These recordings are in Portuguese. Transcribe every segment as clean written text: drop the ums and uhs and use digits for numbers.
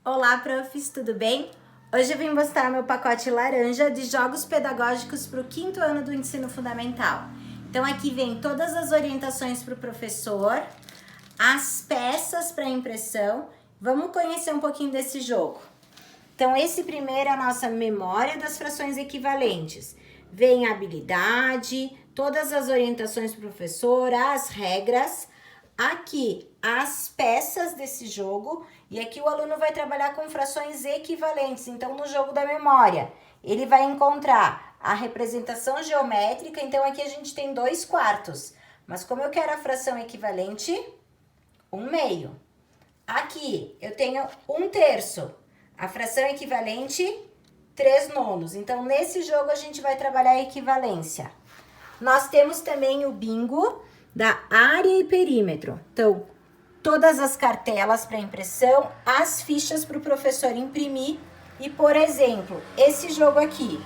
Olá, profs, tudo bem? Hoje eu vim mostrar meu pacote laranja de jogos pedagógicos para o 5º ano do ensino fundamental. Então aqui vem todas as orientações para o professor, as peças para impressão. Vamos conhecer um pouquinho desse jogo. Então esse primeiro é a nossa memória das frações equivalentes. Vem a habilidade, todas as orientações para o professor, as regras. Aqui, as peças desse jogo, e aqui o aluno vai trabalhar com frações equivalentes. Então, no jogo da memória, ele vai encontrar a representação geométrica. Então, aqui a gente tem 2/4. Mas como eu quero a fração equivalente, 1/2. Aqui, eu tenho 1/3. A fração equivalente, 3/9. Então, nesse jogo, a gente vai trabalhar a equivalência. Nós temos também o bingo da área e perímetro. Então, todas as cartelas para impressão, as fichas para o professor imprimir. E, por exemplo, esse jogo aqui,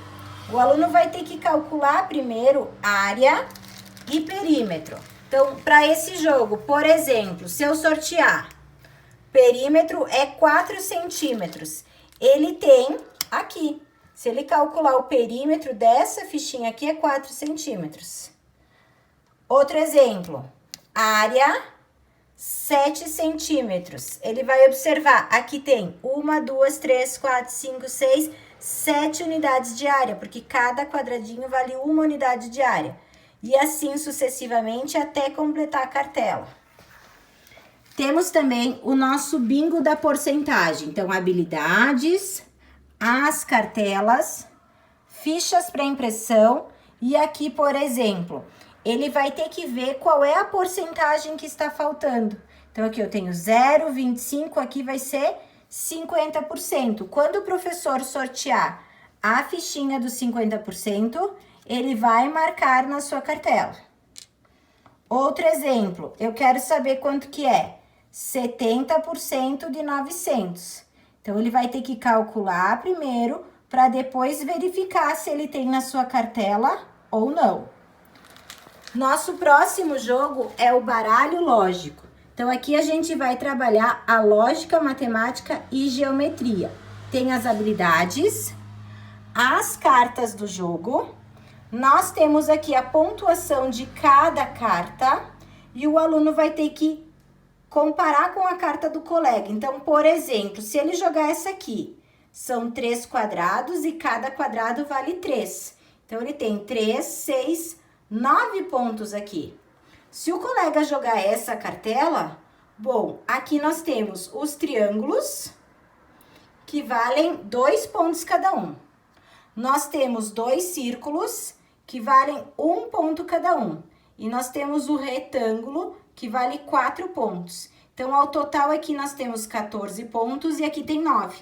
o aluno vai ter que calcular primeiro área e perímetro. Então, para esse jogo, por exemplo, se eu sortear, perímetro é 4 centímetros. Ele tem aqui, se ele calcular o perímetro dessa fichinha aqui, é 4 centímetros. Outro exemplo, área 7 centímetros. Ele vai observar, aqui tem 1, 2, 3, 4, 5, 6, 7 unidades de área, porque cada quadradinho vale 1 unidade de área. E assim sucessivamente até completar a cartela. Temos também o nosso bingo da porcentagem. Então, habilidades, as cartelas, fichas para impressão e aqui, por exemplo, ele vai ter que ver qual é a porcentagem que está faltando. Então, aqui eu tenho 0,25, aqui vai ser 50%. Quando o professor sortear a fichinha dos 50%, ele vai marcar na sua cartela. Outro exemplo, eu quero saber quanto que é 70% de 900. Então, ele vai ter que calcular primeiro para depois verificar se ele tem na sua cartela ou não. Nosso próximo jogo é o baralho lógico. Então, aqui a gente vai trabalhar a lógica, matemática e geometria. Tem as habilidades, as cartas do jogo. Nós temos aqui a pontuação de cada carta e o aluno vai ter que comparar com a carta do colega. Então, por exemplo, se ele jogar essa aqui, são 3 quadrados e cada quadrado vale 3. Então, ele tem 3, 6, 9 pontos aqui. Se o colega jogar essa cartela, bom, aqui nós temos os triângulos, que valem 2 pontos cada um. Nós temos 2 círculos, que valem 1 ponto cada um. E nós temos o retângulo, que vale 4 pontos. Então, ao total aqui nós temos 14 pontos e aqui tem 9.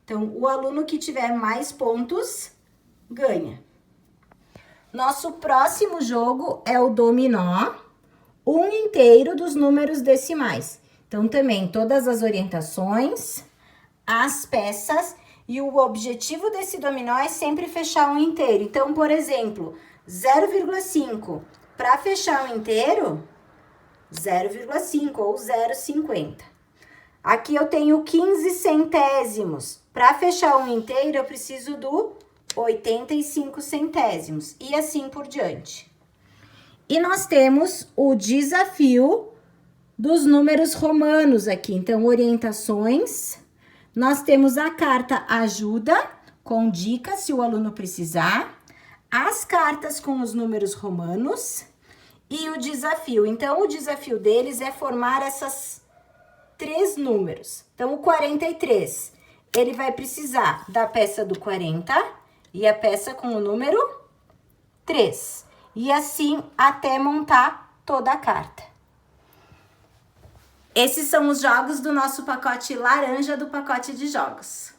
Então, o aluno que tiver mais pontos, ganha. Nosso próximo jogo é o dominó, um inteiro dos números decimais. Então, também todas as orientações, as peças e o objetivo desse dominó é sempre fechar um inteiro. Então, por exemplo, 0,5. Para fechar um inteiro, 0,5 ou 0,50. Aqui eu tenho 15 centésimos. Para fechar um inteiro, eu preciso do 85 centésimos e assim por diante. E nós temos o desafio dos números romanos aqui. Então, orientações. Nós temos a carta ajuda, com dicas se o aluno precisar. As cartas com os números romanos e o desafio. Então, o desafio deles é formar essas 3 números. Então, o 43, ele vai precisar da peça do 40 e a peça com o número 3. E assim até montar toda a carta. Esses são os jogos do nosso pacote laranja do pacote de jogos.